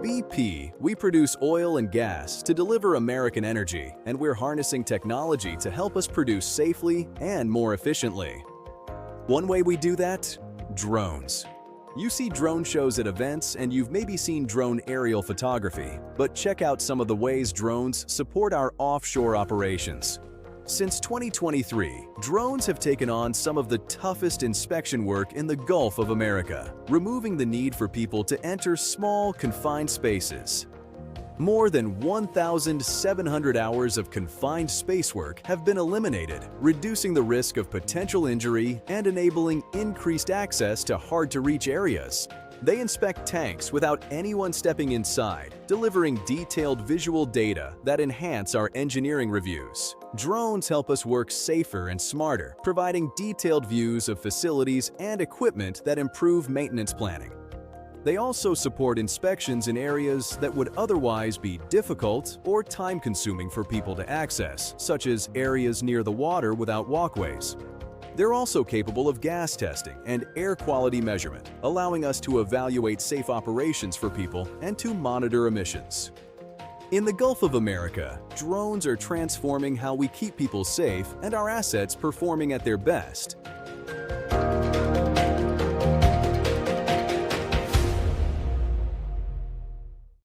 BP, we produce oil and gas to deliver American energy, and we're harnessing technology to help us produce safely and more efficiently. One way we do that? Drones. You see drone shows at events, and you've maybe seen drone aerial photography, but check out some of the ways drones support our offshore operations. Since 2023, drones have taken on some of the toughest inspection work in the Gulf of America, removing the need for people to enter small, confined spaces. More than 1,700 hours of confined space work have been eliminated, reducing the risk of potential injury and enabling increased access to hard-to-reach areas. They inspect tanks without anyone stepping inside, delivering detailed visual data that enhance our engineering reviews. Drones help us work safer and smarter, providing detailed views of facilities and equipment that improve maintenance planning. They also support inspections in areas that would otherwise be difficult or time-consuming for people to access, such as areas near the water without walkways. They're also capable of gas testing and air quality measurement, allowing us to evaluate safe operations for people and to monitor emissions. In the Gulf of America, drones are transforming how we keep people safe and our assets performing at their best.